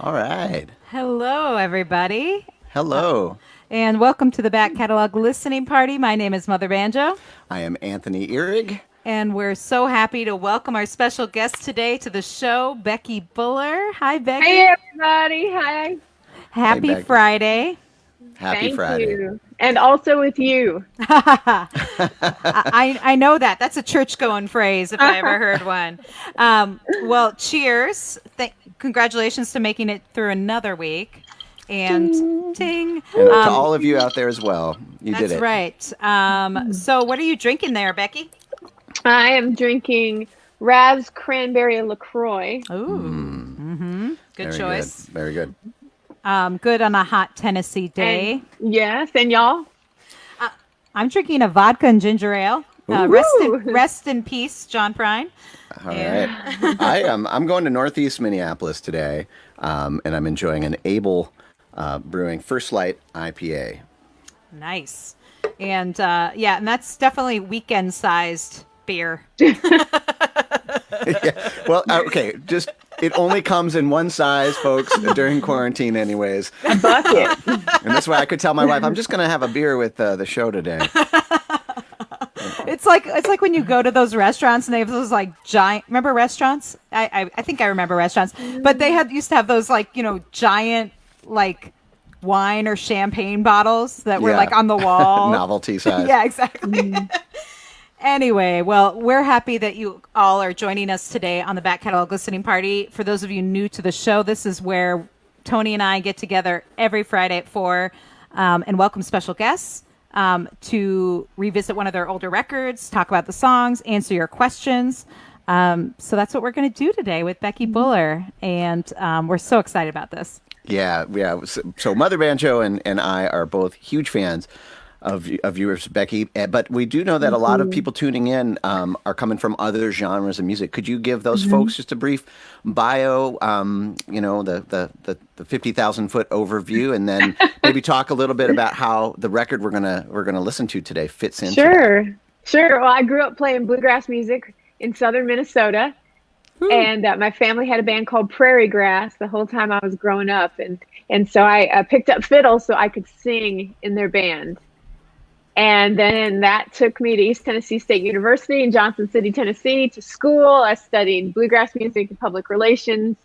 All right. Hello, everybody. Hello. And welcome to the Back Catalog Listening Party. My name is Mother Banjo. I am Anthony Ihrig. And we're so happy to welcome our special guest today to the show, Becky Buller. Hi, Becky. Hey, everybody. Hi. Happy Becky. Friday. Happy Thank Friday. you. And also with you. I know that. That's a church-going phrase if I ever heard one. Well, cheers. Congratulations to making it through another week. And ting. And to all of you out there as well. You did it. That's right. So what are you drinking there, Becky? I am drinking Raz Cranberry LaCroix. Ooh. Mm-hmm. Good Very choice. Good. Very good. Good on a hot Tennessee day. And, yes. And y'all? I'm drinking a vodka and ginger ale. Rest in peace, John Prine. All right. I'm going to Northeast Minneapolis today, and I'm enjoying an Able Brewing First Light IPA. Nice. And and that's definitely weekend-sized beer. Yeah. Well, okay, it only comes in one size, folks, during quarantine anyways. A bucket. And that's why I could tell my wife, I'm just going to have a beer with the show today. It's like when you go to those restaurants and they have those like giant, remember restaurants? I think I remember restaurants, but they used to have those like, giant like wine or champagne bottles that were like on the wall. Novelty size. Yeah, exactly. Anyway, well, we're happy that you all are joining us today on the Back Catalog Listening Party. For those of you new to the show, this is where Tony and I get together every Friday at 4 and welcome special guests to revisit one of their older records, talk about the songs, answer your questions. So that's what we're going to do today with Becky Buller, and we're so excited about this. Yeah. So Mother Banjo and I are both huge fans of yours, Becky, but we do know that a lot of people tuning in are coming from other genres of music. Could you give those folks just a brief bio, the 50,000 foot overview, and then maybe talk a little bit about how the record we're gonna listen to today fits into Sure. Well, I grew up playing bluegrass music in southern Minnesota. And my family had a band called Prairie Grass the whole time I was growing up. And so I picked up fiddle so I could sing in their band. And then that took me to East Tennessee State University in Johnson City, Tennessee, to school. I studied bluegrass music and public relations.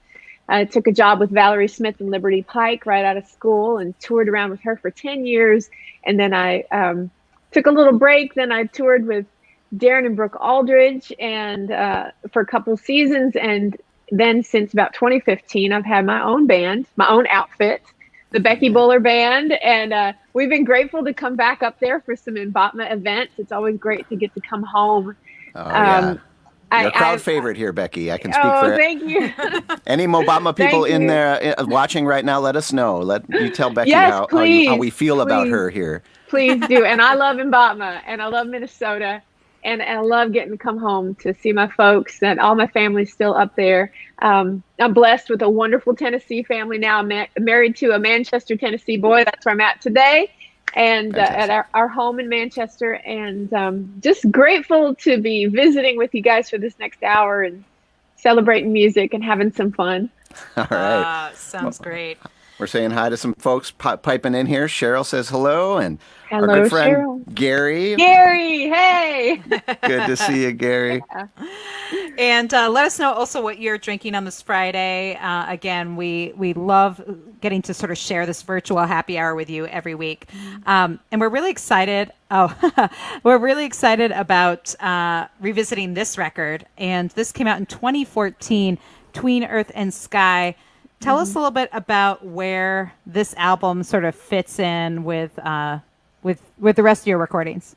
I took a job with Valerie Smith and Liberty Pike right out of school and toured around with her for 10 years. And then I took a little break. Then I toured with Darren and Brooke Aldridge and for a couple seasons. And then since about 2015, I've had my own band, my own outfit, the Becky Buller Band. And we've been grateful to come back up there for some Mbotma events. It's always great to get to come home. Oh, yeah. You're a crowd favorite here, Becky. I can speak for thank you. Any Mbotma people in there watching right now. Let us know. Let you tell Becky how we feel about her here. Please do. And I love Mbotma, and I love Minnesota. And I love getting to come home to see my folks, and all my family's still up there. I'm blessed with a wonderful Tennessee family now. I'm married to a Manchester, Tennessee boy. That's where I'm at today, and at our home in Manchester. And just grateful to be visiting with you guys for this next hour and celebrating music and having some fun. All right. Sounds great. We're saying hi to some folks piping in here. Cheryl says hello, and Hello, our good friend Cheryl. Gary. Gary, hey. Good to see you, Gary. And let us know also what you're drinking on this Friday. Again, we love getting to sort of share this virtual happy hour with you every week. And we're really excited. We're really excited about revisiting this record. And this came out in 2014, Tween Earth And Sky. Tell us a little bit about where this album sort of fits in with the rest of your recordings.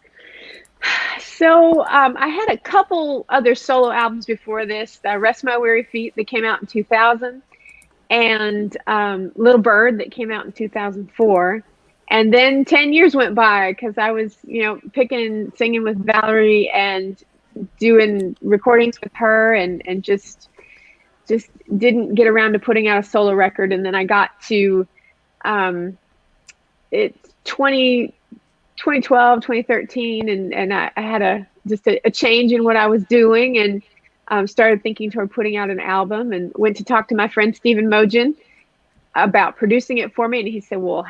So I had a couple other solo albums before this. Rest My Weary Feet that came out in 2000, and Little Bird that came out in 2004. And then 10 years went by because I was, picking and singing with Valerie and doing recordings with her, and just didn't get around to putting out a solo record. And then I got to 2012, 2013, and I had a change in what I was doing, and started thinking toward putting out an album, and went to talk to my friend Stephen Mogen, about producing it for me, and he said, well,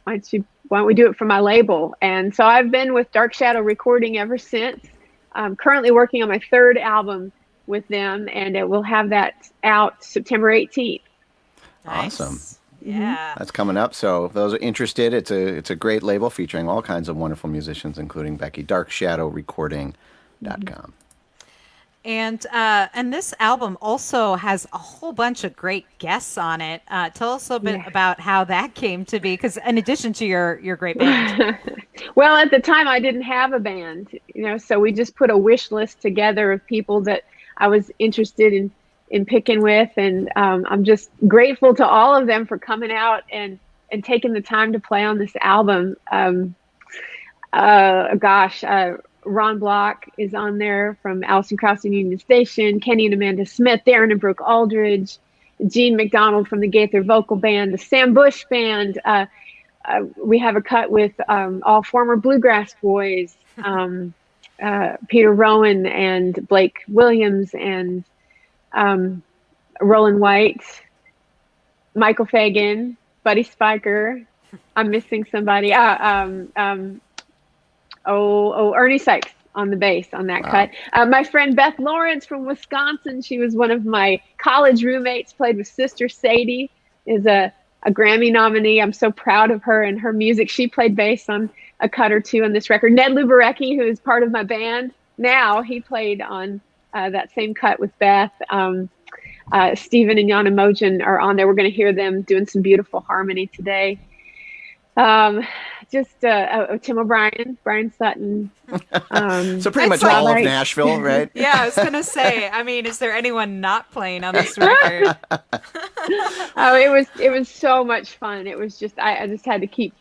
why don't we do it for my label? And so I've been with Dark Shadow Recording ever since. I'm currently working on my third album with them, and we'll have that out September 18th. Nice. Awesome. Yeah. That's coming up. So if those are interested, it's a great label featuring all kinds of wonderful musicians, including Becky. DarkShadowRecording.com. And this album also has a whole bunch of great guests on it. Tell us a little bit about how that came to be, because in addition to your great band. Well, at the time I didn't have a band, so we just put a wish list together of people that I was interested in picking with, and I'm just grateful to all of them for coming out and taking the time to play on this album. Ron Block is on there from Alison Krauss and Union Station, Kenny and Amanda Smith, Darren and Brooke Aldridge, Gene McDonald from the Gaither Vocal Band, the Sam Bush Band. We have a cut with all former Bluegrass boys, Peter Rowan and Blake Williams and Roland White, Michael Fagan, Buddy Spiker. I'm missing somebody. Ernie Sykes on the bass on that cut. My friend Beth Lawrence from Wisconsin, she was one of my college roommates, played with Sister Sadie, is a Grammy nominee. I'm so proud of her and her music. She played bass on a cut or two on this record. Ned Luberecki, who is part of my band now, he played on that same cut with Beth. Stephen and Yana Mojan are on there. We're going to hear them doing some beautiful harmony today. Tim O'Brien, Brian Sutton. So pretty much all of Nashville, right? Yeah, I was gonna say. I mean, is there anyone not playing on this record? It was so much fun. It was just I just had to keep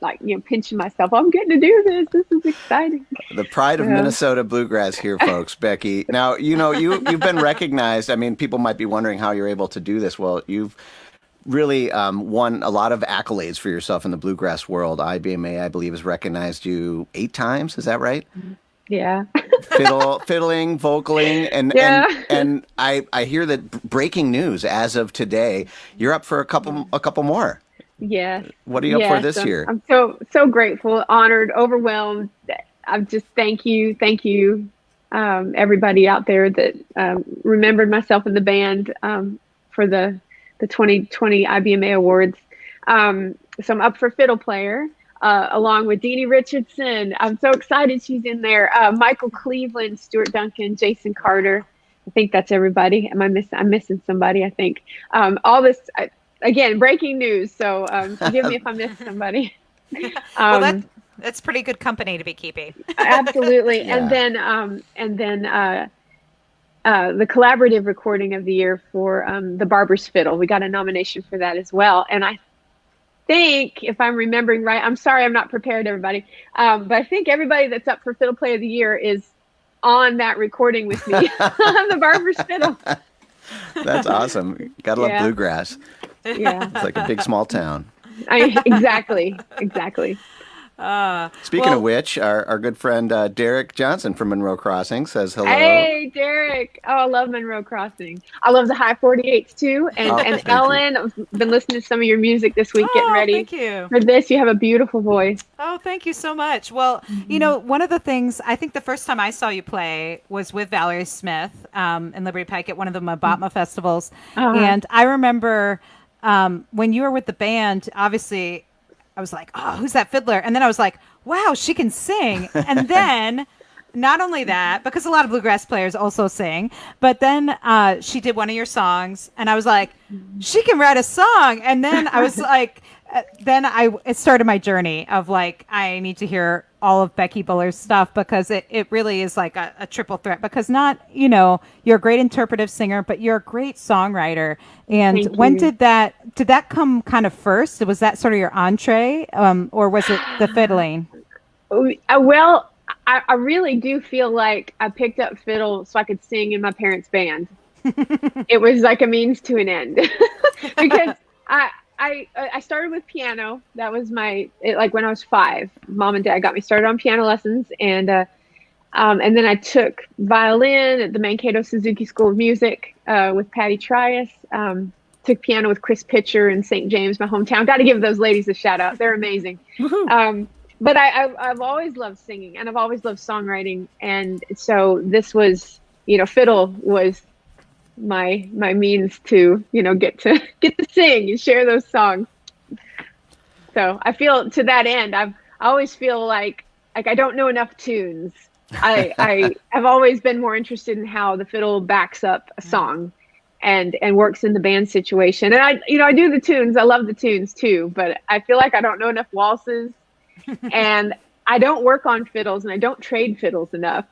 pinching myself. I'm getting to do this. This is exciting. The pride of Minnesota bluegrass here, folks. Becky. Now you've been recognized. I mean, people might be wondering how you're able to do this. Well, you've really won a lot of accolades for yourself in the bluegrass world. IBMA, I believe, has recognized you 8 times. Is that right? Yeah. Fiddling, vocaling, and I hear that breaking news as of today, you're up for a couple more. Yes. What are you up for this year? I'm so grateful, honored, overwhelmed. I'm just thank you, everybody out there that remembered myself in the band for the 2020 IBMA Awards. So I'm up for fiddle player, along with Deanie Richardson. I'm so excited she's in there. Michael Cleveland, Stuart Duncan, Jason Carter. I think that's everybody. I'm missing somebody, I think. All this, again, breaking news. So forgive me if I miss somebody. Well, that's pretty good company to be keeping. Absolutely. Yeah. And then the collaborative recording of the year for the Barber's Fiddle. We got a nomination for that as well. And I think, if I'm remembering right, I'm sorry I'm not prepared, everybody, but I think everybody that's up for Fiddle Play of the Year is on that recording with me on the Barber's Fiddle. That's awesome. Gotta love bluegrass. Yeah. It's like a big small town. Exactly. Speaking of which, our good friend Derek Johnson from Monroe Crossing says hello. Hey, Derek. Oh, I love Monroe Crossing. I love the High 48s too. And Ellen, I've been listening to some of your music this week, getting ready thank you. for this. You have a beautiful voice. Oh, thank you so much. Well, one of the things, I think the first time I saw you play was with Valerie Smith in Liberty Pike at one of the Mabatma festivals. And I remember when you were with the band, obviously, I was like, oh, who's that fiddler? And then I was like, wow, she can sing. And then not only that, because a lot of bluegrass players also sing, but then she did one of your songs and I was like, she can write a song. And then I was like, it started my journey of like, I need to hear all of Becky Buller's stuff because it really is like a triple threat, because you're a great interpretive singer, but you're a great songwriter. And when did that come kind of first? Was that sort of your entree, or was it the fiddling? Well, I really do feel like I picked up fiddle so I could sing in my parents' band. It was like a means to an end because I started with piano. That was like when I was 5. Mom and Dad got me started on piano lessons, and then I took violin at the Mankato Suzuki School of Music with Patty Trias. took piano with Chris Pitcher in St. James, my hometown. Got to give those ladies a shout out. They're amazing. But I've always loved singing, and I've always loved songwriting. And so this was, fiddle was my means to, get to sing and share those songs. So I feel to that end, I always feel like I don't know enough tunes. I've always been more interested in how the fiddle backs up a song and works in the band situation. And I do the tunes. I love the tunes too, but I feel like I don't know enough waltzes and I don't work on fiddles and I don't trade fiddles enough.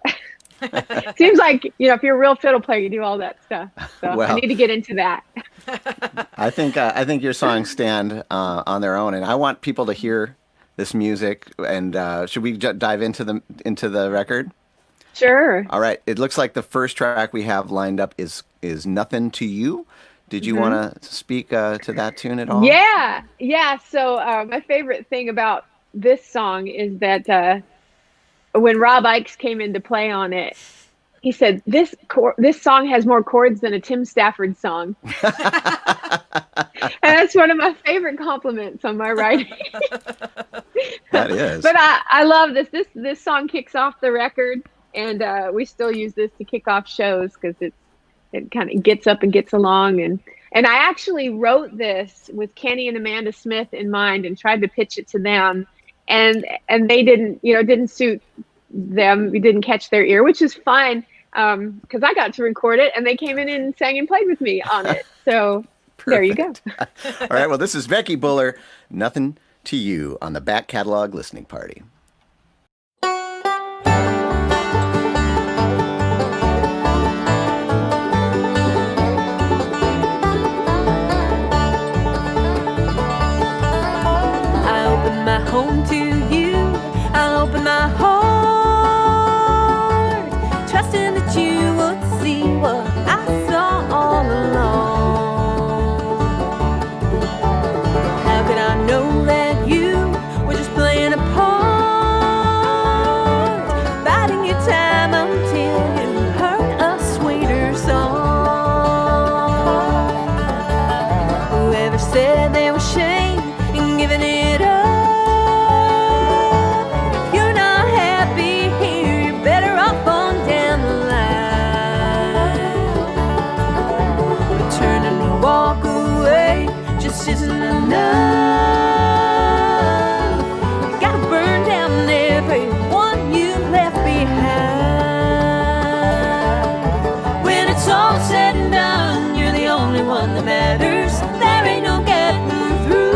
Seems like, if you're a real fiddle player, you do all that stuff. So I need to get into that. I think your songs stand on their own, and I want people to hear this music. And should we dive into the record? Sure. All right. It looks like the first track we have lined up is Nothin to You. Did you want to speak to that tune at all? Yeah. So my favorite thing about this song is that when Rob Ickes came in to play on it, he said, this song has more chords than a Tim Stafford song. And that's one of my favorite compliments on my writing. That is. But I love this. This song kicks off the record, and we still use this to kick off shows because it kind of gets up and gets along. And I actually wrote this with Kenny and Amanda Smith in mind and tried to pitch it to them. And they didn't suit them. We didn't catch their ear, which is fine. Because I got to record it and they came in and sang and played with me on it. So there you go. All right. Well, this is Becky Buller, Nothin to You on the Back Catalog Listening Party. I open my home to you. I open my heart, trusting that you would see what I saw all along. How could I know that you were just playing a part, biding your time until you heard a sweeter song? Whoever said there was shame in giving it up, isn't enough. You gotta burn down everyone you left behind. When it's all said and done, you're the only one that matters. There ain't no getting through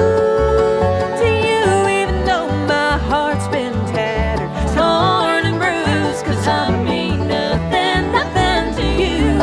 to you, even though my heart's been tattered, torn and bruised, 'cause I mean nothing to you.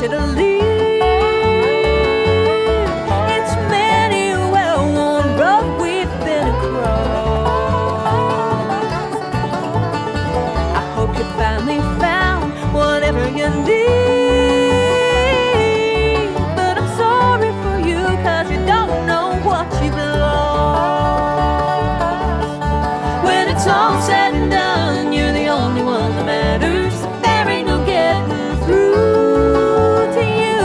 To leave. It's many a well-worn road we've been across. I hope you finally found whatever you need, but I'm sorry for you, 'cause you don't know what you've lost. When it's all said and done, you're the only one that matters. There ain't no getting through to you,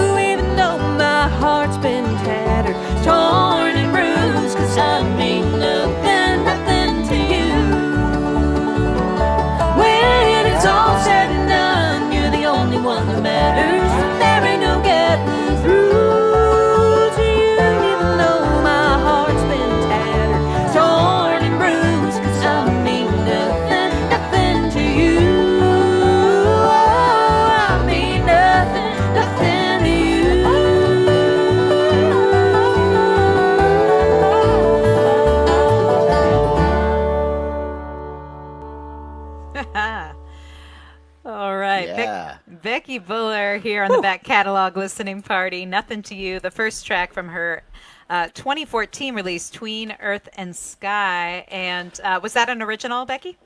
Becky Buller here on the back catalog listening party. Nothing to You, the first track from her 2014 release, Tween Earth And Sky. And was that an original, Becky?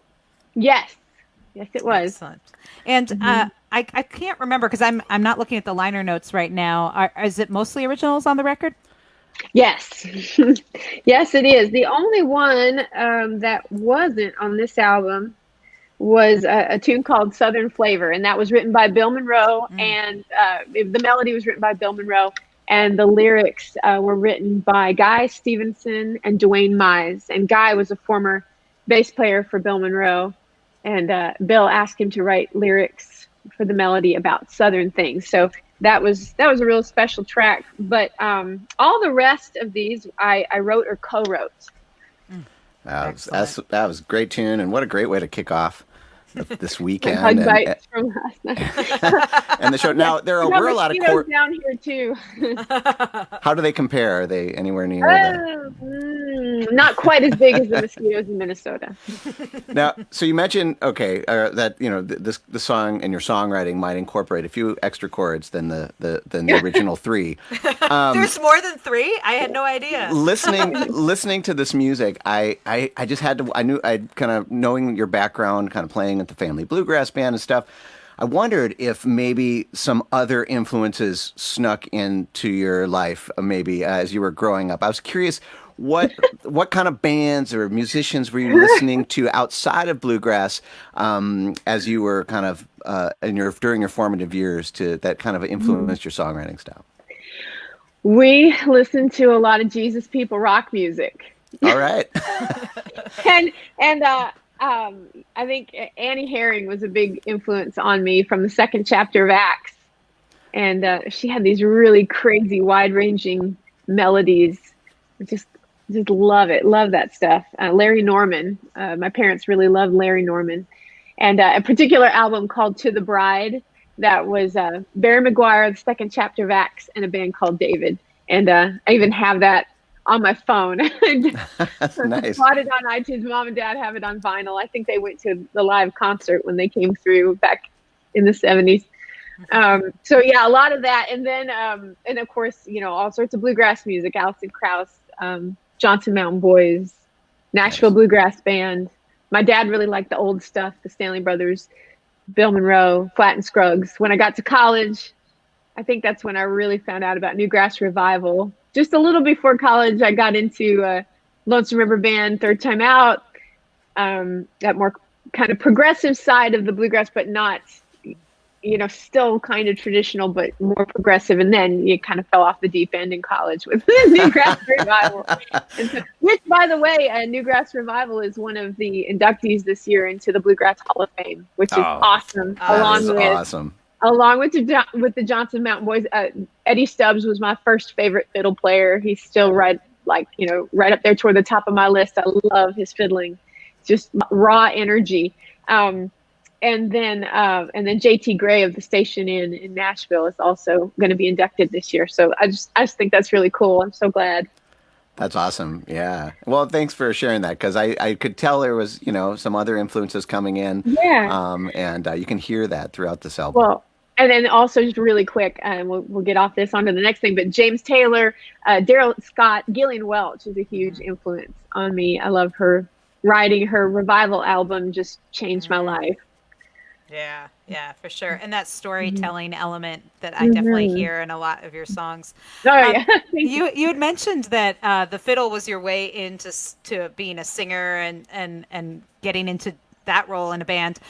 Yes. Yes, it was. Excellent. And I can't remember because I'm not looking at the liner notes right now. Is it mostly originals on the record? Yes. Yes, it is. The only one that wasn't on this album was a tune called Southern Flavor, and that was written by Bill Monroe, and the melody was written by Bill Monroe, and the lyrics were written by Guy Stevenson and Dwayne Mize. And Guy was a former bass player for Bill Monroe, and Bill asked him to write lyrics for the melody about Southern things. So that was a real special track. But all the rest of these I wrote or co-wrote. That was a great tune, and what a great way to kick off this weekend. Hug bites from last night. And the show. Now were a lot of chords down here too. How do they compare? Are they anywhere near? Not quite as big as the mosquitoes in Minnesota. Now, so you mentioned that the song and your songwriting might incorporate a few extra chords than the original three. There's more than three? I had no idea. Listening to this music, I just had to. I kind of knowing your background, kind of playing at the family bluegrass band and stuff. I wondered if maybe some other influences snuck into your life, maybe as you were growing up. I was curious, what kind of bands or musicians were you listening to outside of bluegrass as you were kind of during your formative years that kind of influenced your songwriting style? We listened to a lot of Jesus People rock music. All right. and I think Annie Herring was a big influence on me from the second chapter of Acts. And she had these really crazy, wide-ranging melodies. Just love it. Love that stuff. Larry Norman. My parents really loved Larry Norman. And a particular album called To the Bride that was Barry McGuire, the second chapter of Acts, and a band called David. And I even have that on my phone. That's nice. Bought it on iTunes. Mom and Dad have it on vinyl. I think they went to the live concert when they came through back in the 70s. So yeah, a lot of that. And then, and of course, all sorts of bluegrass music, Alison Krauss, Johnson Mountain Boys, Nashville Bluegrass Band. My dad really liked the old stuff, the Stanley Brothers, Bill Monroe, Flatt and Scruggs. When I got to college, I think that's when I really found out about Newgrass Revival. Just a little before college, I got into Lonesome River Band, Third Time Out, that more kind of progressive side of the bluegrass, but not, still kind of traditional, but more progressive. And then you kind of fell off the deep end in college with Newgrass Revival. And so, which, by the way, Newgrass Revival is one of the inductees this year into the Bluegrass Hall of Fame, which is awesome. Along with the Johnson Mountain Boys, Eddie Stubbs was my first favorite fiddle player. He's still right up there toward the top of my list. I love his fiddling, just raw energy. And then JT Gray of the Station Inn in Nashville is also going to be inducted this year. So I just think that's really cool. I'm so glad. That's awesome. Yeah. Well, thanks for sharing that, because I could tell there was some other influences coming in. Yeah. And you can hear that throughout this album. Well, and then also just really quick, and we'll get off this onto the next thing, but James Taylor, Daryl Scott, Gillian Welch is a huge influence on me. I love her writing. Her Revival album just changed my life. Yeah, for sure. And that storytelling element that I definitely hear in a lot of your songs. Oh, yeah. You had mentioned that the fiddle was your way into being a singer and getting into that role in a band.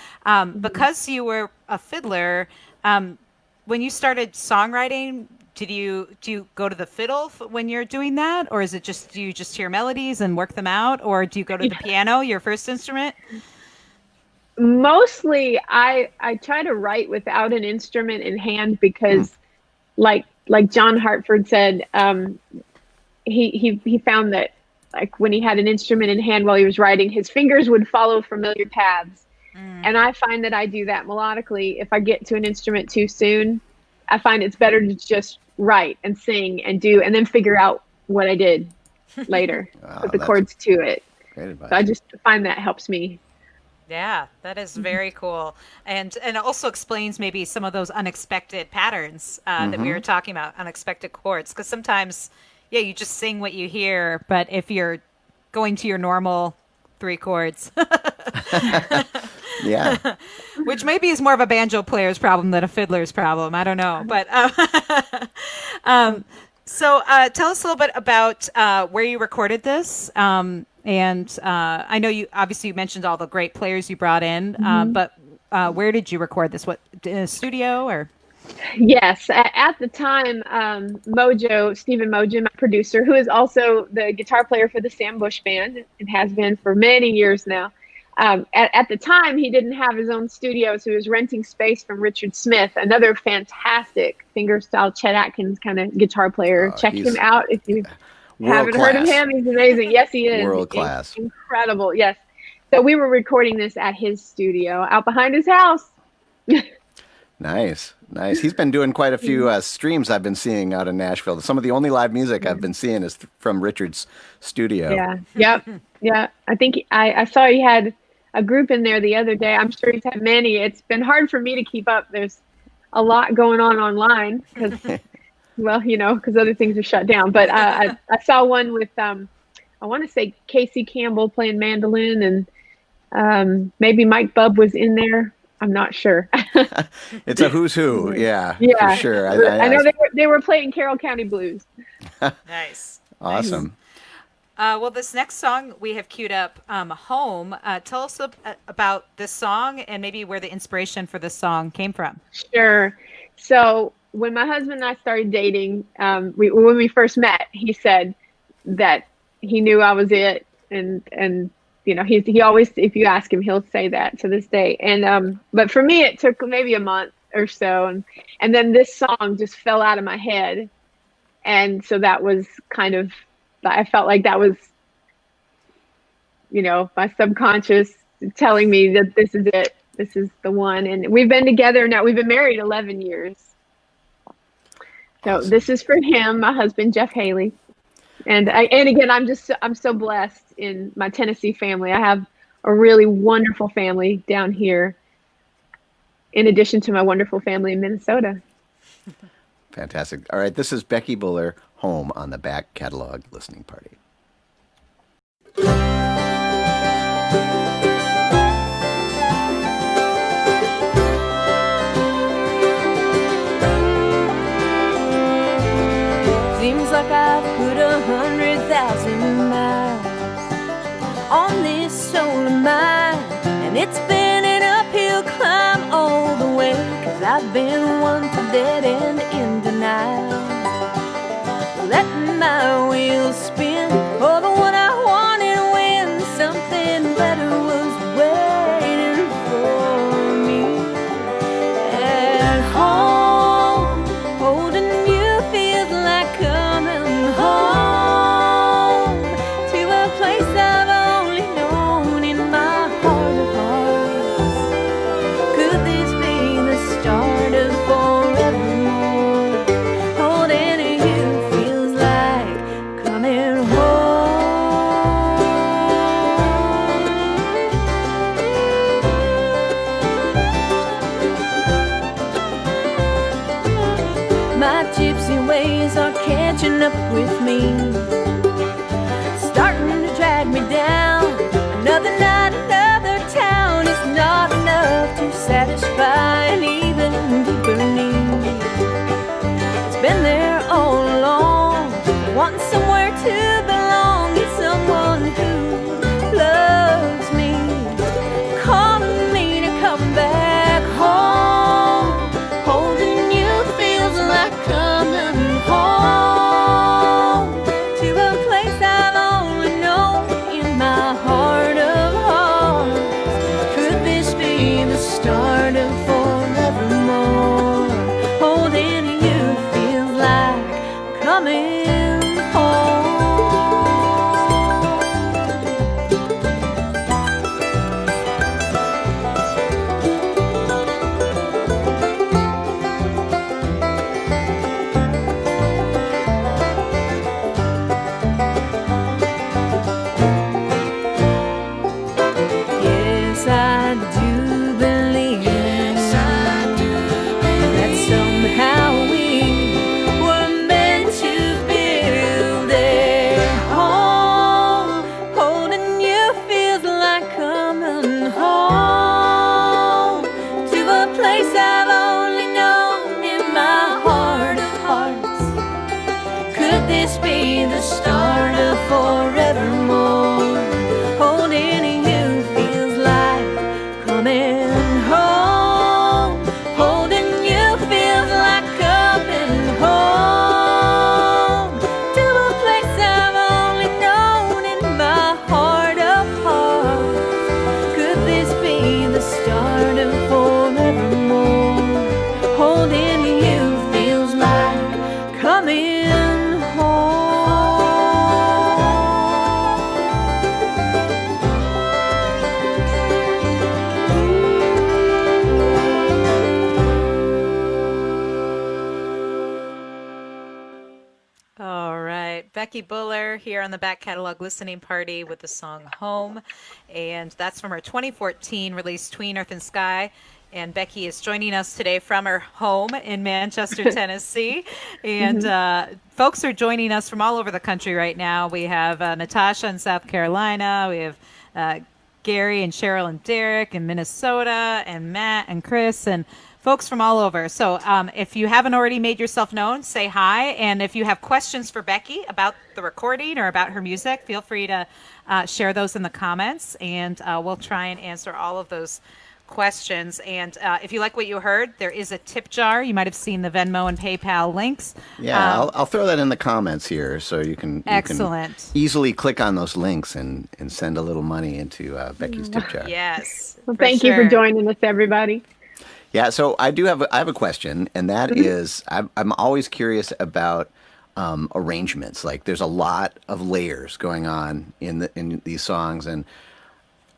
Because you were a fiddler, when you started songwriting, do you go to the fiddle when you're doing that, or is it do you just hear melodies and work them out, or do you go to the piano, your first instrument? Mostly I try to write without an instrument in hand because like John Hartford said, he found that like when he had an instrument in hand while he was writing, his fingers would follow familiar paths. And I find that I do that melodically. If I get to an instrument too soon, I find it's better to just write and sing and do, and then figure out what I did later, put the chords to it. Great advice. So I just find that helps me. Yeah, that is very cool, and it also explains maybe some of those unexpected patterns that we were talking about, unexpected chords. Because sometimes, yeah, you just sing what you hear, but if you're going to your normal three chords, Yeah. which maybe is more of a banjo player's problem than a fiddler's problem, I don't know, but so tell us a little bit about where you recorded this. And I know you mentioned all the great players you brought in, but where did you record this? What, in a studio or? Yes, at the time, Stephen Mojo, my producer, who is also the guitar player for the Sam Bush Band and has been for many years now. At the time, he didn't have his own studio, so he was renting space from Richard Smith, another fantastic fingerstyle Chet Atkins kind of guitar player. Check him out if you haven't heard of him. He's amazing. Yes, he is. World class. Incredible. Yes. So we were recording this at his studio out behind his house. Nice. He's been doing quite a few streams I've been seeing out in Nashville. Some of the only live music I've been seeing is from Richard's studio. Yeah. Yep. Yeah. I think I saw he had a group in there the other day. I'm sure he's had many. It's been hard for me to keep up. There's a lot going on online because, well, because other things are shut down. But I saw one with, I want to say Casey Campbell playing mandolin, and maybe Mike Bubb was in there. I'm not sure. It's a who's who. Yeah, yeah, for sure. I know they were playing Carroll County Blues. Nice. Awesome. Well, this next song we have queued up, Home. Tell us about this song and maybe where the inspiration for this song came from. Sure. So when my husband and I started dating, when we first met, he said that he knew I was it. And he always, if you ask him, he'll say that to this day. And but for me, it took maybe a month or so. And then this song just fell out of my head. And so that was kind of, I felt like that was, my subconscious telling me that this is it. This is the one. And we've been together now. We've been married 11 years. So Awesome. This is for him, my husband, Jeff Haley. And again, I'm so blessed in my Tennessee family. I have a really wonderful family down here, in addition to my wonderful family in Minnesota. Fantastic. All right, this is Becky Buller, Home, on the Back Catalog Listening Party. Seems like I've put 100,000 miles on this soul of mine, and it's been an uphill climb all the way, 'cause I've been one to dead end in denial, letting my wheels spin for the one I wanted when something better was waiting for me. At home, holding you feels like coming home to a place I've only known in my heart of hearts. Could this be the start of forevermore? Holding you feels like coming Becky Buller here on the Back Catalog Listening Party with the song Home. And that's from her 2014 release, Tween Earth And Sky. And Becky is joining us today from her home in Manchester, Tennessee. And folks are joining us from all over the country right now. We have Natasha in South Carolina. We have Gary and Cheryl and Derek in Minnesota, and Matt and Chris, and folks from all over. So if you haven't already made yourself known, say hi. And if you have questions for Becky about the recording or about her music, feel free to share those in the comments, and we'll try and answer all of those questions. And if you like what you heard, there is a tip jar. You might have seen the Venmo and PayPal links. Yeah, I'll throw that in the comments here so you can easily click on those links and send a little money into Becky's tip jar. Yes. Well, thank you for joining us, everybody. Yeah, so I have a question, and that is I'm always curious about arrangements. Like, there's a lot of layers going on in these songs, and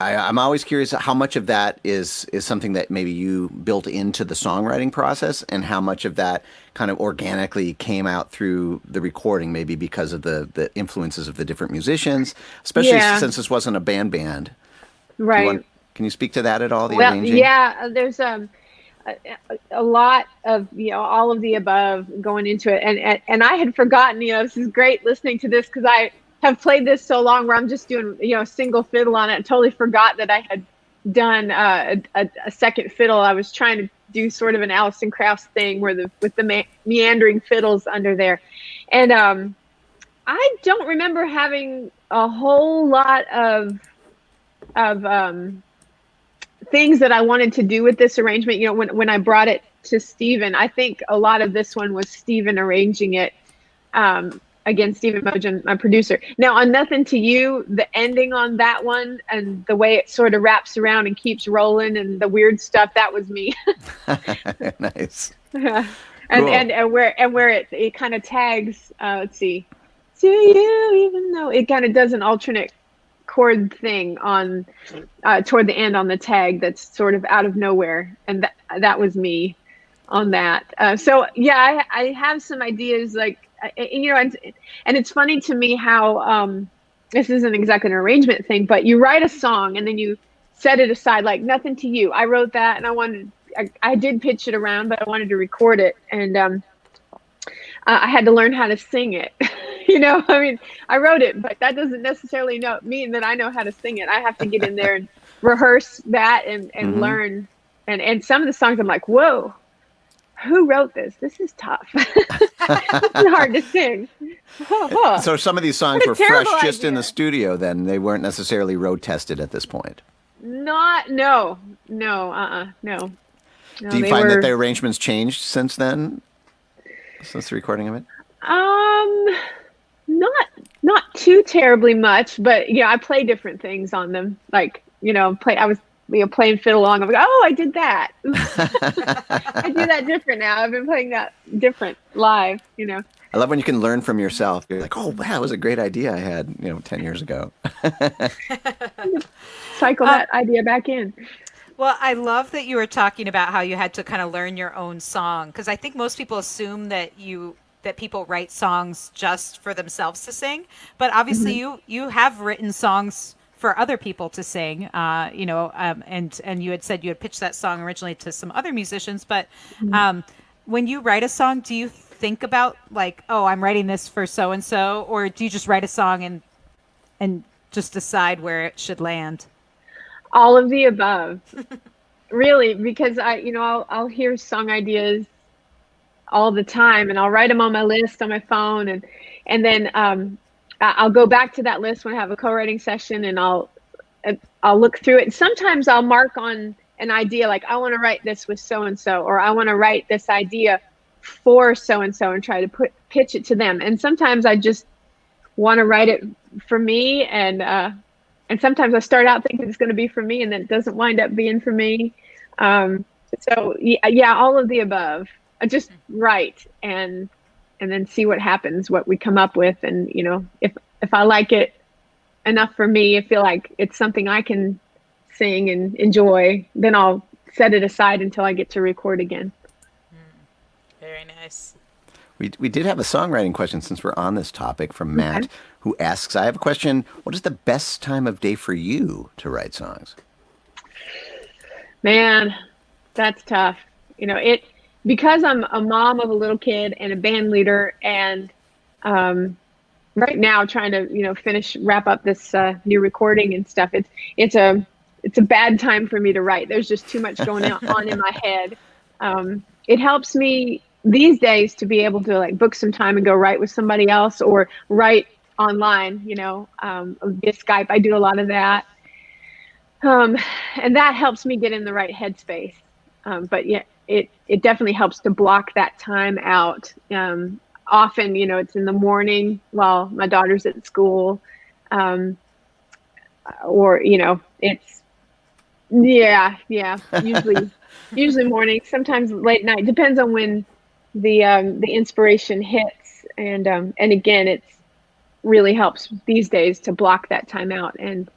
I'm always curious how much of that is something that maybe you built into the songwriting process, and how much of that kind of organically came out through the recording, maybe because of the influences of the different musicians, especially since this wasn't a band. Right. Can you speak to that at all, the well, arranging? Yeah, there's a lot of, all of the above going into it. And I had forgotten, this is great listening to this, because I have played this so long where I'm just doing, a single fiddle on it. I totally forgot that I had done a second fiddle. I was trying to do sort of an Alison Krauss thing with the meandering fiddles under there. And I don't remember having a whole lot of things that I wanted to do with this arrangement. When I brought it to Stephen, I think a lot of this one was Stephen arranging it. Again, Stephen Mogen, my producer. Now, on Nothin to You, the ending on that one and the way it sort of wraps around and keeps rolling and the weird stuff, that was me. Nice. And cool. and where it kind of tags. Let's see. Do you even know? It kind of does an alternate chord thing on toward the end on the tag that's sort of out of nowhere, and that was me on that. So yeah, I have some ideas, like, and it's funny to me how this isn't exactly an arrangement thing, but you write a song and then you set it aside. Like Nothin to You, I wrote that, and I did pitch it around, but I wanted to record it, and I had to learn how to sing it. I wrote it, but that doesn't necessarily mean that I know how to sing it. I have to get in there and rehearse that and learn. And some of the songs I'm like, whoa, who wrote this? This is tough. It's hard to sing. So some of these songs were fresh just in the studio then. They weren't necessarily road tested at this point. No. Do you find that the arrangements changed since then? Since the recording of it? Not too terribly much, but I play different things on them. Like, I was playing fiddle along. I'm like, oh, I did that. I do that different now. I've been playing that different live, I love when you can learn from yourself. You're like, oh, wow, that was a great idea I had, 10 years ago. Cycle that idea back in. Well, I love that you were talking about how you had to kind of learn your own song, because I think most people assume that people write songs just for themselves to sing, but obviously you have written songs for other people to sing, and you had said you had pitched that song originally to some other musicians, but when you write a song, do you think about like, oh, I'm writing this for so and so, or do you just write a song and just decide where it should land? All of the above, really, because I'll hear song ideas all the time, and I'll write them on my list on my phone, and then I'll go back to that list when I have a co-writing session, and I'll look through it. And sometimes I'll mark on an idea, like I want to write this with so and so, or I want to write this idea for so and so, and try to pitch it to them. And sometimes I just want to write it for me, and sometimes I start out thinking it's going to be for me, and then it doesn't wind up being for me. So yeah, all of the above. I just write and then see what happens, what we come up with, and if I like it enough for me, I feel like it's something I can sing and enjoy, then I'll set it aside until I get to record again. Very nice. We did have a songwriting question since we're on this topic from Matt, who asks, I have a question. What is the best time of day for you to write songs? Man, that's tough. Because I'm a mom of a little kid and a band leader, and right now trying to wrap up this new recording and stuff. It's a bad time for me to write. There's just too much going on in my head. It helps me these days to be able to like book some time and go write with somebody else or write online, via Skype. I do a lot of that. And that helps me get in the right headspace. But yeah, it definitely helps to block that time out. Often, it's in the morning while my daughter's at school. Or, it's, usually morning, sometimes late night, depends on when the inspiration hits. And again, it's really helps these days to block that time out and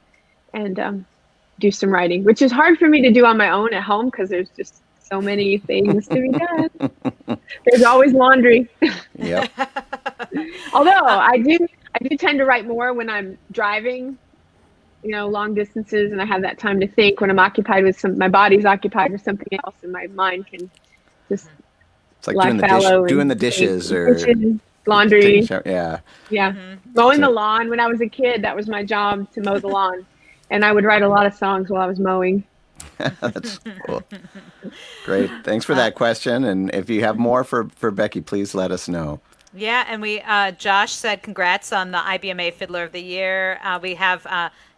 do some writing, which is hard for me to do on my own at home because there's just so many things to be done. There's always laundry. Yep. Although I do tend to write more when I'm driving, long distances, and I have that time to think when I'm occupied with my body's occupied with something else, and my mind can just. It's like doing the dishes or laundry. Yeah. Mowing the lawn. When I was a kid, that was my job, to mow the lawn, and I would write a lot of songs while I was mowing. That's cool. Great. Thanks for that question. And if you have more for Becky, please let us know. Yeah, and Josh said congrats on the IBMA Fiddler of the Year. We have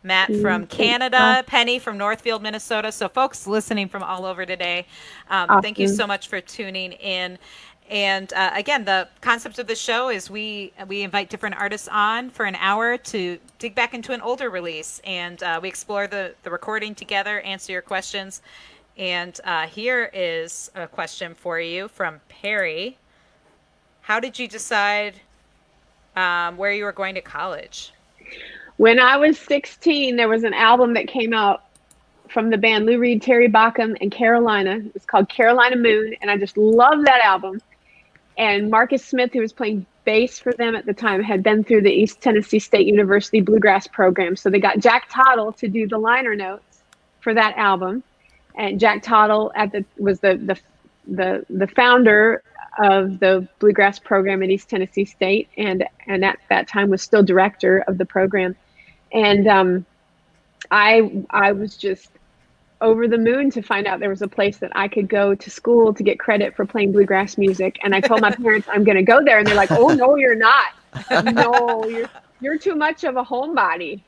Matt from Canada, Penny from Northfield, Minnesota. So folks listening from all over today, thank you so much for tuning in. And again, the concept of the show is we invite different artists on for an hour to dig back into an older release, and we explore the recording together, answer your questions. And here is a question for you from Perry. How did you decide where you were going to college? When I was 16, there was an album that came out from the band Lou Reed, Terry Bacham, and Carolina. It was called Carolina Moon, and I just loved that album. And Marcus Smith, who was playing bass for them at the time, had been through the East Tennessee State University Bluegrass program. So they got Jack Tottle to do the liner notes for that album. And Jack Tottle was the founder of the Bluegrass program at East Tennessee State, and at that time was still director of the program. And I was just over the moon to find out there was a place that I could go to school to get credit for playing bluegrass music. And I told my parents I'm going to go there, and they're like, "Oh no, you're not. No, you're too much of a homebody."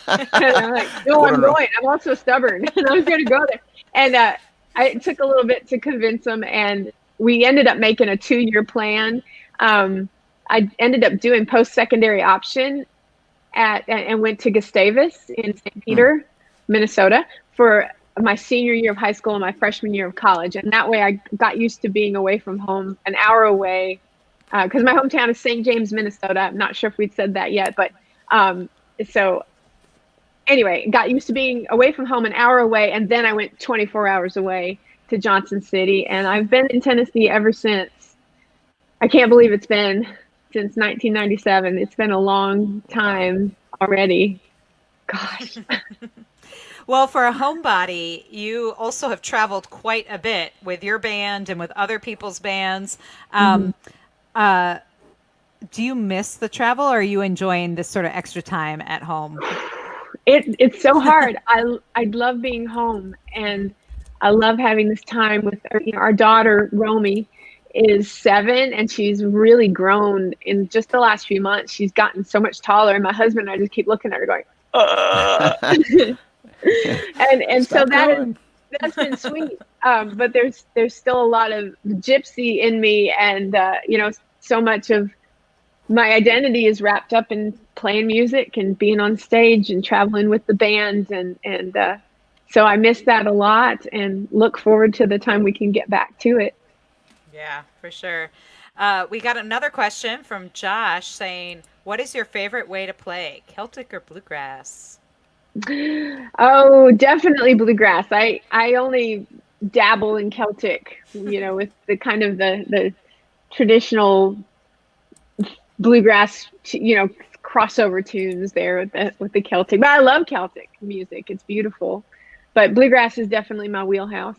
And I'm like, "No, I'm going. I'm also stubborn, and I was going to go there." And it took a little bit to convince them, and we ended up making a 2-year plan. I ended up doing post-secondary option and went to Gustavus in St. Peter, Minnesota, for my senior year of high school and my freshman year of college. And that way I got used to being away from home, an hour away, because my hometown is St. James, Minnesota. I'm not sure if we'd said that yet, but so anyway, got used to being away from home, an hour away, and then I went 24 hours away to Johnson City, and I've been in Tennessee ever since. I can't believe it's been since 1997. It's been a long time already. Gosh. Well, for a homebody, you also have traveled quite a bit with your band and with other people's bands. Do you miss the travel, or are you enjoying this sort of extra time at home? It's so hard. I love being home, and I love having this time with our daughter, Romy, is 7, and she's really grown in just the last few months. She's gotten so much taller, and my husband and I just keep looking at her going, and so that's been sweet. But there's still a lot of gypsy in me, and so much of my identity is wrapped up in playing music and being on stage and traveling with the band, and so I miss that a lot and look forward to the time we can get back to it. Yeah, for sure. We got another question from Josh saying, what is your favorite way to play, Celtic or bluegrass? Oh, definitely bluegrass. I only dabble in Celtic, with the kind of the traditional bluegrass, crossover tunes there with the Celtic. But I love Celtic music. It's beautiful. But bluegrass is definitely my wheelhouse.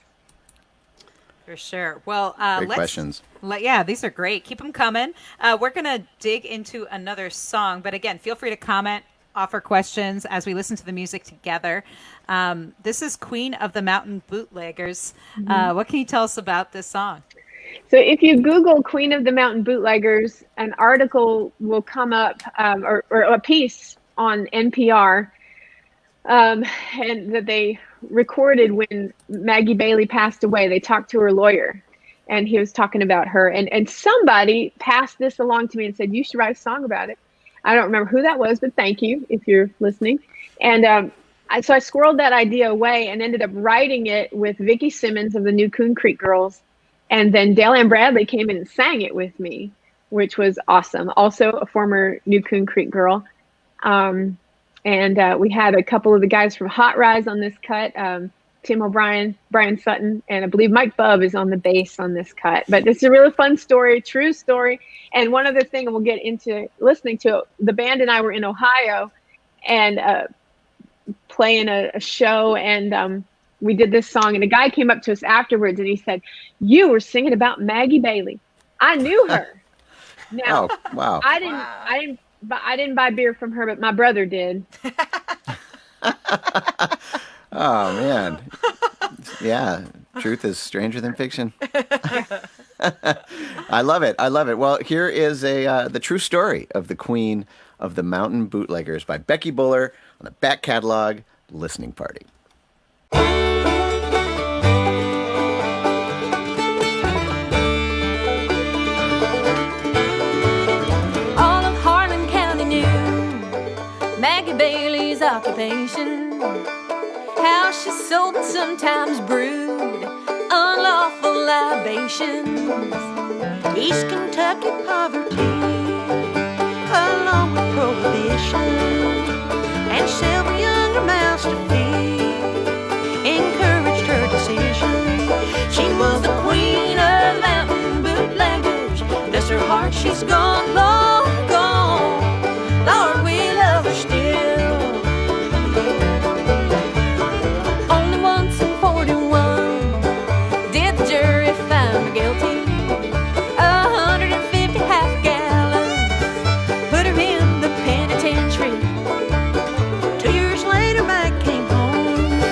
For sure. Well, Great questions. Yeah, these are great. Keep them coming. We're going to dig into another song. But again, feel free to comment, offer questions as we listen to the music together. This is Queen of the Mountain Bootleggers. What can you tell us about this song? So if you Google Queen of the Mountain Bootleggers, an article will come up, or a piece on NPR, and that they recorded when Maggie Bailey passed away. They talked to her lawyer, and he was talking about her. And somebody passed this along to me and said, you should write a song about it. I don't remember who that was, but thank you if you're listening. And so I squirreled that idea away and ended up writing it with Vicki Simmons of the New Coon Creek Girls. And then Dale Ann Bradley came in and sang it with me, which was awesome. Also a former New Coon Creek girl. And we had a couple of the guys from Hot Rise on this cut, Tim O'Brien, Brian Sutton, and I believe Mike Bubb is on the bass on this cut. But this is a really fun story, true story. And one other thing, and we'll get into listening to it, the band and I were in Ohio and playing a show, and we did this song, and a guy came up to us afterwards and he said, you were singing about Maggie Bailey. I knew her. Now, Oh, wow. I didn't buy beer from her, but my brother did. Oh, man. Yeah. Truth is stranger than fiction. I love it. I love it. Well, here is the true story of the Queen of the Mountain Bootleggers by Becky Buller on the Back Catalog Listening Party. All of Harlan County knew Maggie Bailey's occupation, how she sold and sometimes brewed unlawful libations. East Kentucky poverty, along with prohibition, and several younger mouths to feed encouraged her decision. She was the queen of mountain bootleggers. Bless her heart, she's gone, long gone. Lord, we love her still. Only once in 41 did the jury find her guilty. 150 half gallons put her in the penitentiary. 2 years later, Mag came home.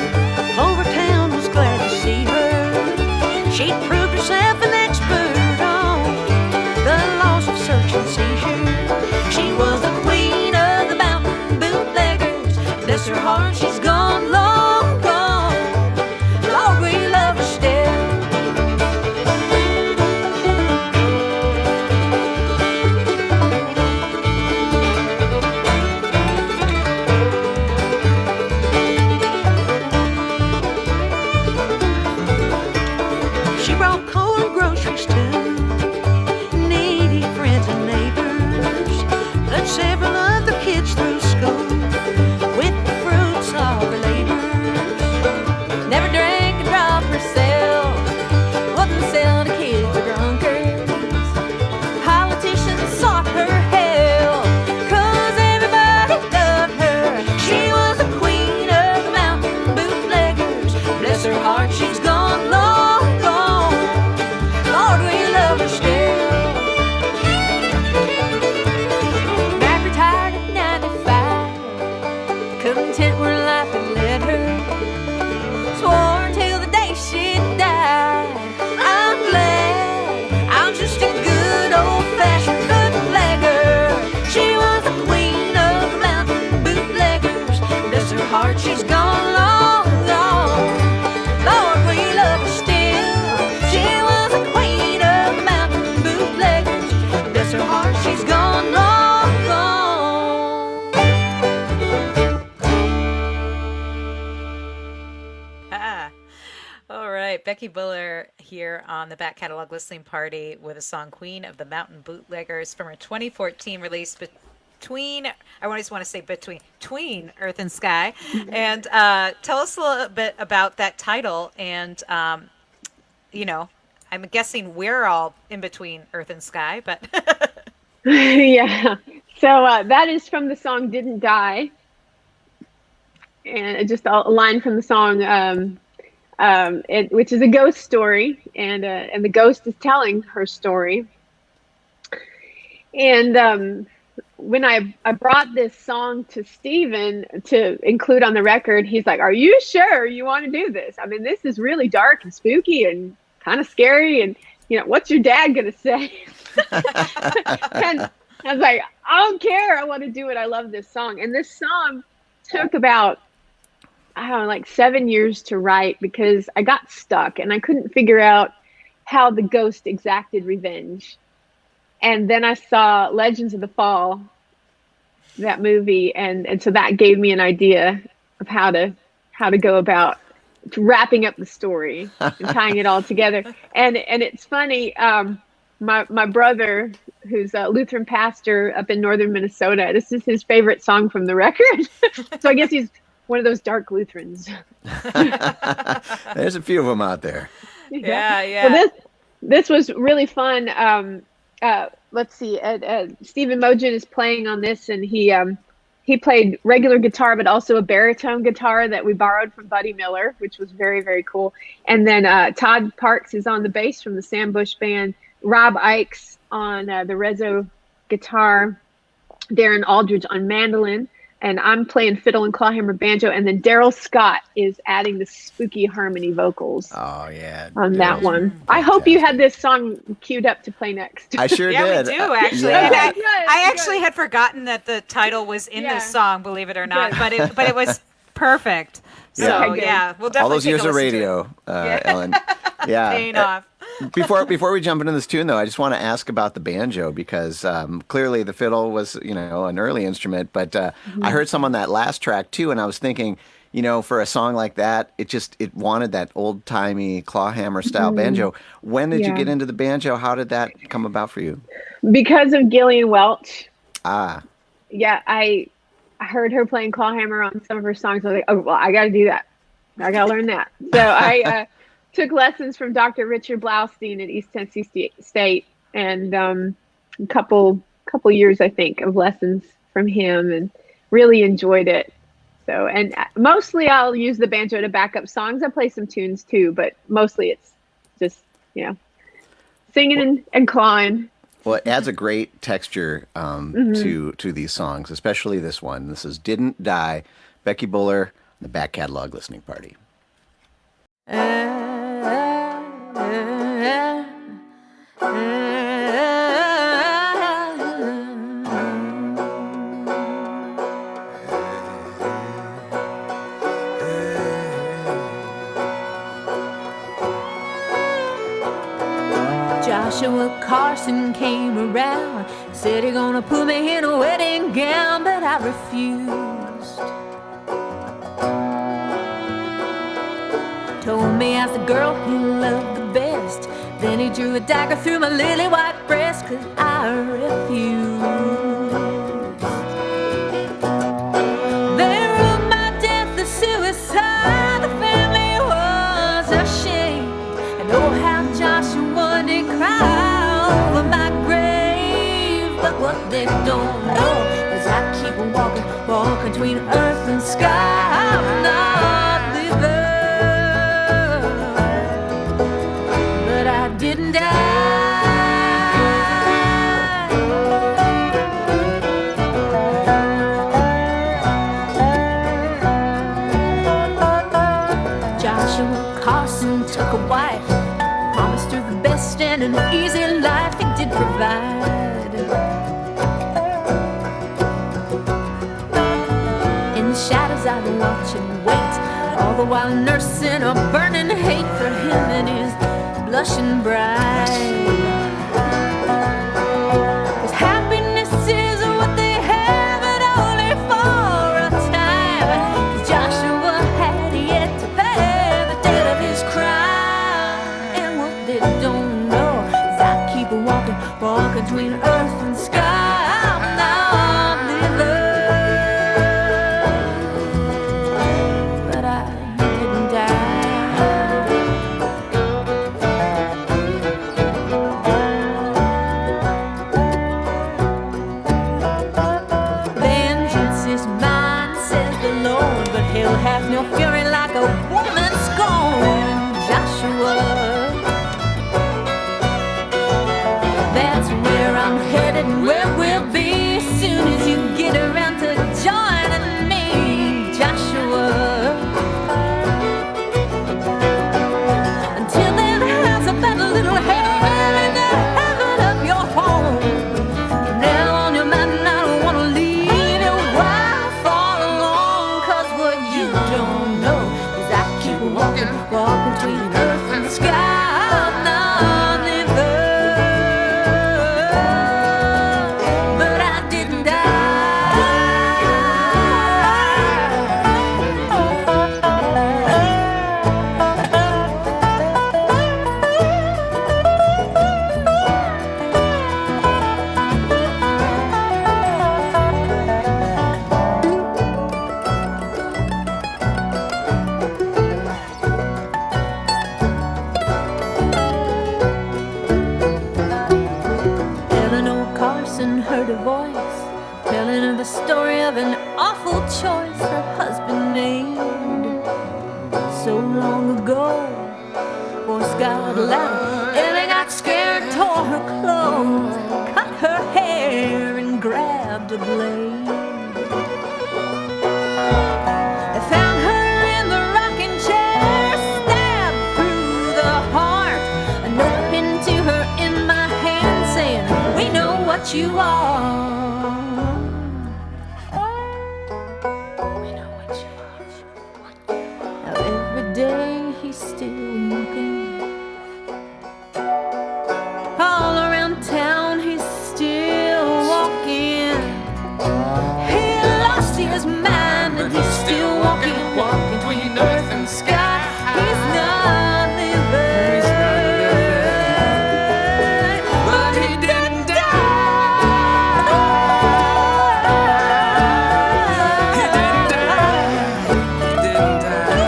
Over town was glad to see her. She'd proved herself an expert on the laws of search and seizure. She was the queen of the mountain bootleggers. Bless her heart, she's gone, long gone. Lord, we love her still. She brought coal and groceries too, needy friends and neighbors, put several other kids through school with the fruits of her labors. Never drank a drop herself, wouldn't sell to kids or drunkards. Politicians sought her help, 'cause everybody loved her. She was the queen of the mountain bootleggers. Bless her heart, she's gone, long gone. Lord, we love her still. Mac retired at 95, content where life had led her. Swore until the day she died, I'm glad I'm just a good old-fashioned bootlegger. She was the queen of the mountain bootleggers. Bless her heart, she's gone, long gone. Lord, we love her still. She was the queen of the mountain bootleggers. Bless her heart, she's gone, long gone. Ah. All right, Becky Buller here on the Back Catalog Listening Party with a song Queen of the Mountain Bootleggers from her 2014 release Tween Earth and Sky. And tell us a little bit about that title and, I'm guessing we're all in between Earth and Sky, but Yeah. So that is from the song "Didn't Die," and just a line from the song, which is a ghost story, and the ghost is telling her story. And when I brought this song to Steven to include on the record, he's like, "Are you sure you want to do this? I mean, this is really dark and spooky and kind of scary, and what's your dad gonna say?" And I was like, "I don't care. I want to do it. I love this song." And this song took about, I don't know, like 7 years to write, because I got stuck and I couldn't figure out how the ghost exacted revenge. And then I saw Legends of the Fall, that movie, and so that gave me an idea of how to go about wrapping up the story and tying it all together. And it's funny, my brother, who's a Lutheran pastor up in northern Minnesota, this is his favorite song from the record. So I guess he's one of those dark Lutherans. There's a few of them out there. Yeah. Well, this was really fun. Let's see. Stephen Mogen is playing on this, and he played regular guitar, but also a baritone guitar that we borrowed from Buddy Miller, which was very, very cool. And then Todd Parks is on the bass from the Sam Bush Band. Rob Ikes on the Rezzo guitar. Darren Aldridge on mandolin. And I'm playing fiddle and clawhammer banjo. And then Daryl Scott is adding the spooky harmony vocals. Oh, yeah. On that one. I hope you had this song queued up to play next. I sure yeah, did. we do, actually. Yeah. And I actually had forgotten that the title was in this song, believe it or not. But it was perfect. So, Yeah. Okay, good. yeah, we'll definitely All those take years a of listen to radio, Ellen. Yeah. Paying off. Before we jump into this tune, though, I just want to ask about the banjo, because clearly the fiddle was, an early instrument, but I heard some on that last track too, and I was thinking, for a song like that, it wanted that old timey clawhammer style banjo. When did you get into the banjo? How did that come about for you? Because of Gillian Welch. Ah, Yeah, I heard her playing clawhammer on some of her songs. I was like, oh, well, I got to do that. I got to learn that. So I took lessons from Dr. Richard Blaustein at East Tennessee State, and a couple years, I think, of lessons from him, and really enjoyed it. So, and mostly I'll use the banjo to back up songs. I play some tunes too, but mostly it's just, singing and clawing. well, it adds a great texture to these songs, especially this one. This is "Didn't Die," Becky Buller, the Back Catalog Listening Party. Joshua Carson came around, said he gonna put me in a wedding gown, but I refused. Told me I was the girl he loved the best. Then he drew a dagger through my lily white breast, 'cause I refused. They ruled my death a suicide. The family was ashamed. And oh, how Joshua did cry over my grave. But what they don't know is I keep walking between earth and sky. I'm not living, but I didn't die. Joshua Carson took a wife, promised her the best and an easy life. He did provide. In the shadows I watch and wait, all the while nursing a burning hate for him and his blushing bride. 'Cause happiness is what they have, but only for a time. 'Cause Joshua had yet to pay the debt of his crime. And what they don't know is I keep walking between earth and sky. I'm not living, but I didn't die. walking between earth and sky. Nothin, but I didn't heard a voice telling her the story of an awful choice her husband made so long ago. Voice got louder and I got scared, tore her clothes, cut her hair and grabbed a blade. They found her in the rocking chair, stabbed through the heart, a note pinned to her in my hand saying, we know what you are. We know what you are. Now every day he's still walking. All around town he's still walking. He lost his mind and he's still walking, walking between earth and sky. He's not living, but he didn't die. He didn't die. He didn't die.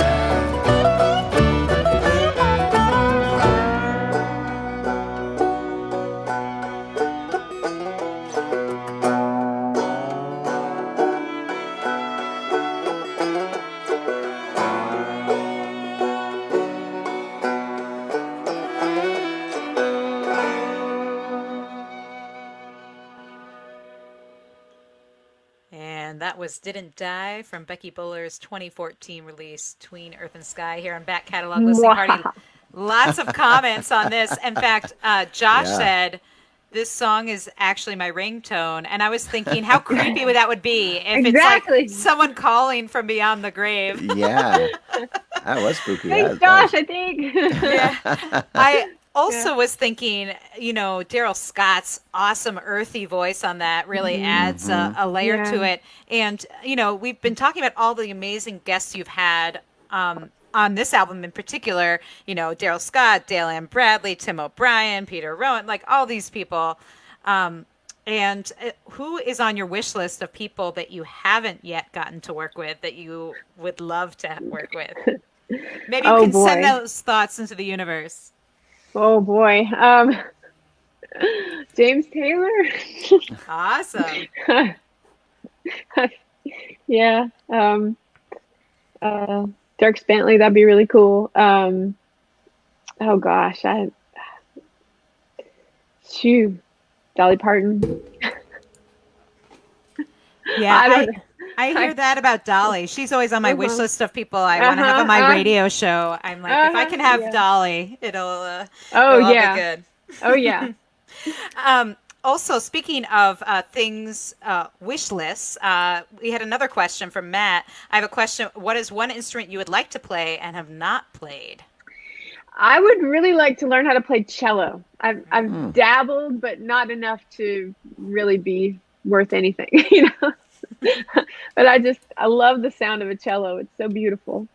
And that was Didn't Die from Becky Buller's 2014 release, Tween Earth and Sky, here on Back Catalog Listening Party. Lots of comments on this. In fact, Josh said, this song is actually my ringtone. And I was thinking how creepy that would be if Exactly. it's like someone calling from beyond the grave. Yeah, that was spooky. Thanks, That- Josh, I think. Yeah. I also was thinking, Daryl Scott's awesome earthy voice on that really adds a layer Yeah. to it. And, we've been talking about all the amazing guests you've had on this album in particular, Daryl Scott, Dale Ann Bradley, Tim O'Brien, Peter Rowan, like all these people. And who is on your wish list of people that you haven't yet gotten to work with that you would love to work with? Maybe you Oh, can send boy. those thoughts into the universe. Oh boy. James Taylor. Awesome. Yeah. Dirk Bentley, that'd be really cool. Oh gosh, Dolly Parton. Yeah, don't I hear that about Dolly. She's always on my wish list of people I want to have on my radio show. I'm like, if I can have Dolly, it'll Oh all yeah. be good. Oh yeah. Also, speaking of things, wish lists, we had another question from Matt. I have a question. What is one instrument you would like to play and have not played? I would really like to learn how to play cello. I've dabbled, but not enough to really be worth anything, But I love the sound of a cello. It's so beautiful.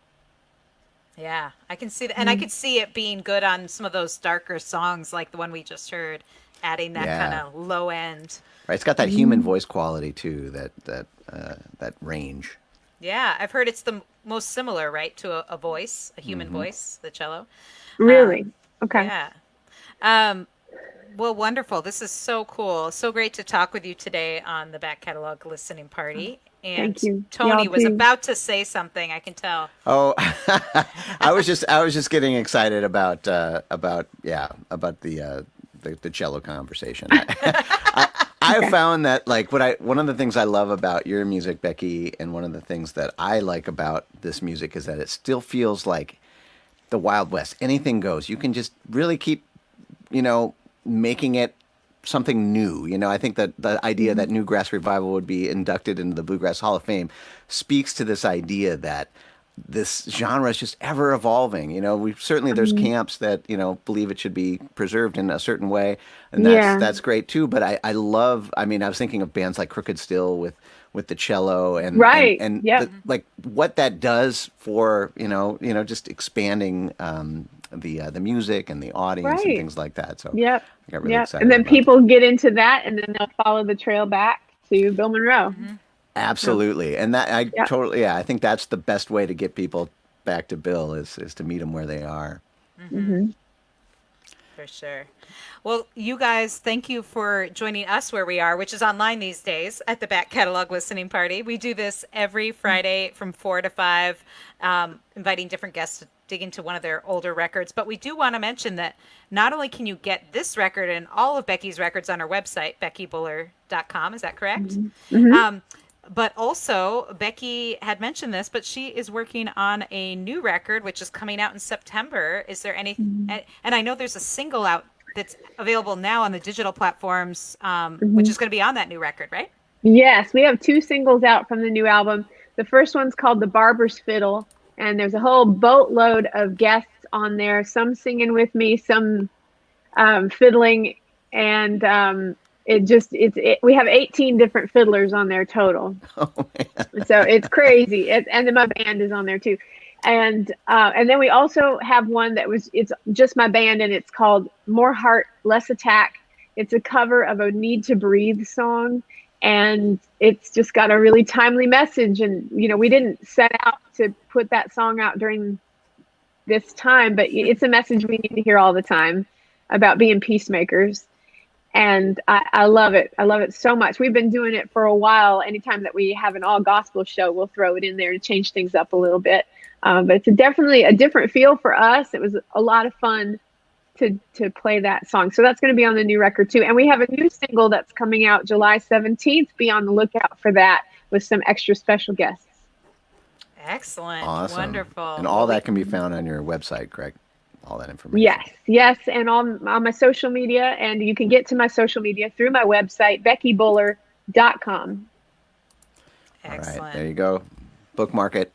Yeah, I can see that. And I could see it being good on some of those darker songs like the one we just heard, adding that kind of low end. Right, it's got that human voice quality too. That range. Yeah, I've heard it's the most similar, right, to a voice, a human voice, the cello. Really? Okay. Yeah. Well, wonderful. This is so cool. So great to talk with you today on the Back Catalog Listening Party. And Thank you. Tony Y'all was too. about to say something, I can tell. Oh, I was just getting excited about the cello conversation. I found that one of the things I love about your music, Becky, and one of the things that I like about this music is that it still feels like the Wild West. Anything goes. You can just really keep, making it something new. I think that the idea that Newgrass Revival would be inducted into the Bluegrass Hall of Fame speaks to this idea that this genre is just ever evolving. We certainly there's camps that believe it should be preserved in a certain way, and that's great too. But I love. I mean, I was thinking of bands like Crooked Still with the cello and like what that does for just expanding the music and the audience and things like that. So I got really excited. And then about people get into that, and then they'll follow the trail back to Bill Monroe. Absolutely. And that I think that's the best way to get people back to Bill is to meet them where they are. For sure. Well, you guys, thank you for joining us where we are, which is online these days at the Back Catalog Listening Party. We do this every Friday from 4 to 5, inviting different guests to dig into one of their older records. But we do want to mention that not only can you get this record and all of Becky's records on our website, beckybuller.com. Is that correct? But also, Becky had mentioned this, but she is working on a new record, which is coming out in September. Is there any, and I know there's a single out that's available now on the digital platforms, which is going to be on that new record, right? Yes, we have 2 singles out from the new album. The first one's called The Barber's Fiddle, and there's a whole boatload of guests on there, some singing with me, some fiddling, and we have 18 different fiddlers on there total. Oh, man. So it's crazy. And then my band is on there too. And then we also have one it's just my band, and it's called More Heart, Less Attack. It's a cover of a Need to Breathe song, and it's just got a really timely message. And, we didn't set out to put that song out during this time, but it's a message we need to hear all the time about being peacemakers. And I love it. I love it so much. We've been doing it for a while. Anytime that we have an all gospel show, we'll throw it in there to change things up a little bit. But it's definitely a different feel for us. It was a lot of fun to play that song. So that's going to be on the new record too. And we have a new single that's coming out July 17th. Be on the lookout for that with some extra special guests. Excellent. Awesome. Wonderful. And all that can be found on your website, correct? All that information. Yes, and on my social media, and you can get to my social media through my website, beckybuller.com. Excellent. All right, there you go. Bookmark it.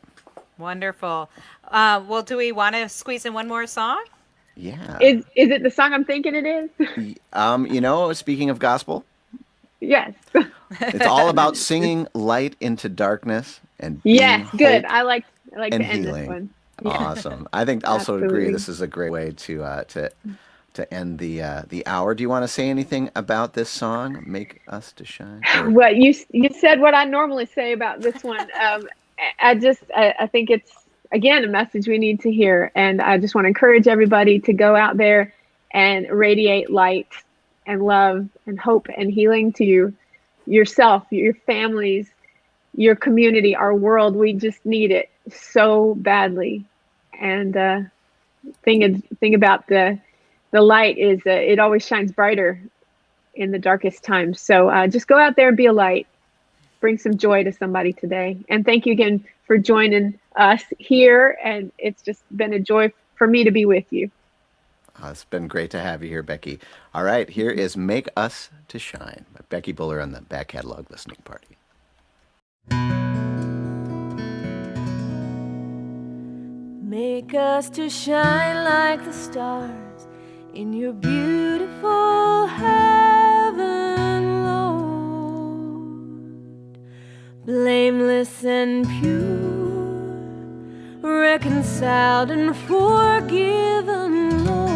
Wonderful. Well, do we want to squeeze in one more song? Yeah. Is it the song I'm thinking it is? Speaking of gospel. Yes. It's all about singing light into darkness and good. I like to end healing. this one. Awesome. I think also Absolutely. agree this is a great way to end the hour. Do you want to say anything about this song, Make Us to Shine? Well, you said what I normally say about this one. I think it's, again, a message we need to hear. And I just want to encourage everybody to go out there and radiate light and love and hope and healing to yourself, your families, your community, our world. We just need it so badly. And thing about the light is it always shines brighter in the darkest times. So just go out there and be a light. Bring some joy to somebody today. And thank you again for joining us here. And it's just been a joy for me to be with you. It's been great to have you here, Becky. All right, here is Make Us to Shine by Becky Buller on the Back Catalog Listening Party. Make us to shine like the stars in your beautiful heaven, Lord. Blameless and pure, reconciled and forgiven, Lord.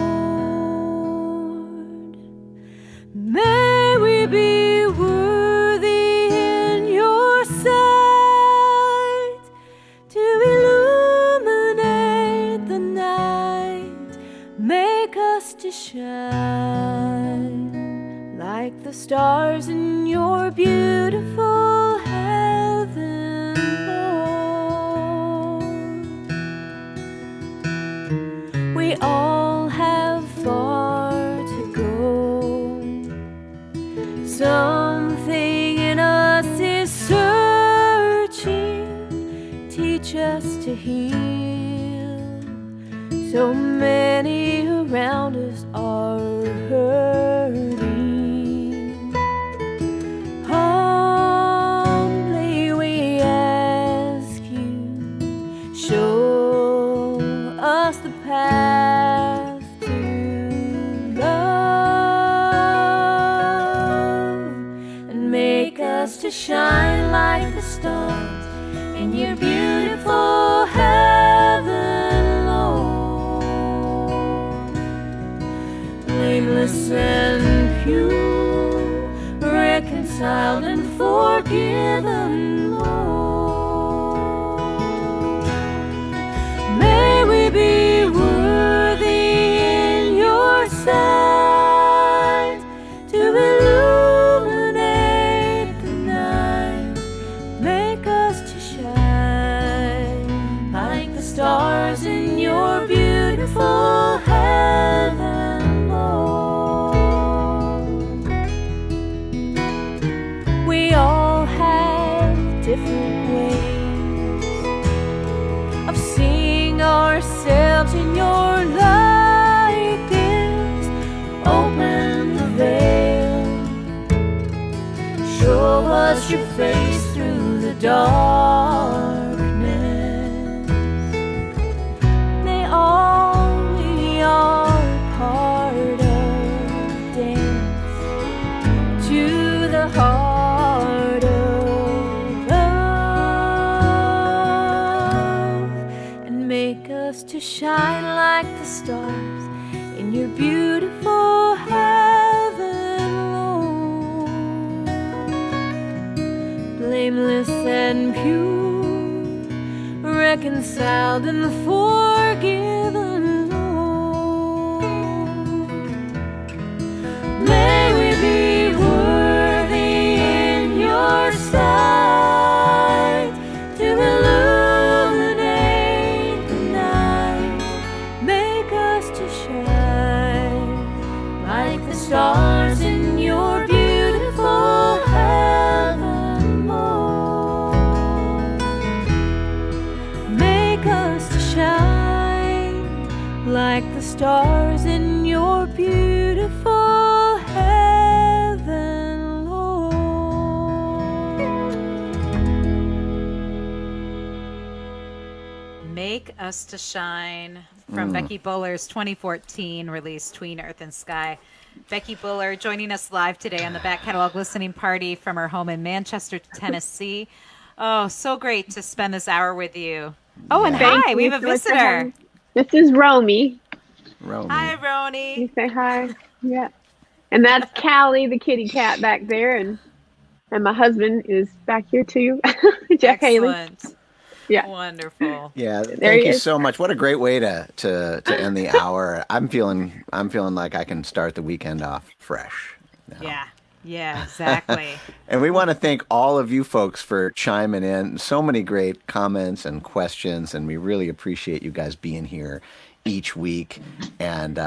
May we be worthy in your sight to illuminate the night. Make us to shine like the stars in your beautiful heaven, Lord. We all have far to go. Something in us is searching. Teach us to heal. So many around us are hurting. Humbly we ask you, show us the path to love, and make us to shine like the stars in your beautiful heaven, Lord. Blameless and pure, reconciled and forgiven, Lord. May we be worthy in your sight to illuminate the night. Make us to shine like the stars in your beautiful heaven, Lord. We all have different ways of seeing ourselves in your likeness. Open the veil, show us your face through the darkness. May all we are part of dance to the heart of love, and make us to shine like the stars in your beautiful heaven, Lord. Blameless and pure, reconciled and forgiven, Lord. May we be worthy in your sight to illuminate the night. Make us to shine like the stars in your beautiful heaven, Lord. Make us to shine like the stars in your beautiful heaven, Lord. Make Us to Shine from Becky Buller's 2014 release, Tween Earth And Sky. Becky Buller joining us live today on the Back Catalog Listening Party from her home in Manchester, Tennessee. Oh, so great to spend this hour with you. Oh, and Thank hi, you we have a so much for visitor. having- This is Romy. Romy. Hi, You Roni. say hi. Yeah. And that's Callie, the kitty cat back there, and my husband is back here too. Jeff Haley. Excellent. Yeah. Wonderful. Yeah, There thank he you is. so much. What a great way to end the hour. I'm feeling like I can start the weekend off fresh. Yeah. Yeah, exactly. And we want to thank all of you folks for chiming in. So many great comments and questions, and we really appreciate you guys being here each week, and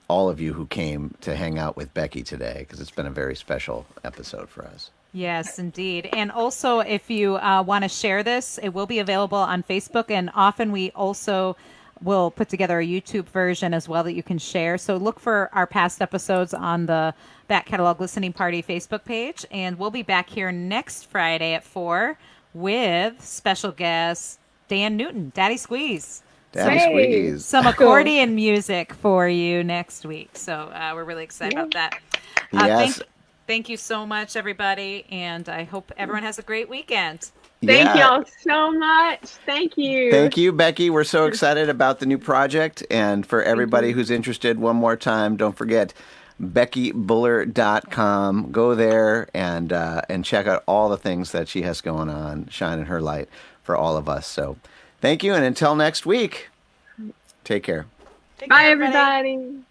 all of you who came to hang out with Becky today, because it's been a very special episode for us. Yes, indeed. And also, if you want to share this, it will be available on Facebook. And often we also will put together a YouTube version as well that you can share. So look for our past episodes on the Back Catalog Listening Party Facebook page. And we'll be back here next Friday at 4 with special guest Dan Newton, Daddy Squeeze. Daddy Hey. Squeeze. Some accordion music for you next week. So we're really excited about that. Yes. Thank you so much, everybody, and I hope everyone has a great weekend. Thank Yeah. y'all so much. Thank you. Thank you, Becky. We're so excited about the new project. And for everybody who's interested, one more time, don't forget BeckyBuller.com. Go there and check out all the things that she has going on, shining her light for all of us. So thank you, and until next week, take care. Take Bye, care, everybody. everybody.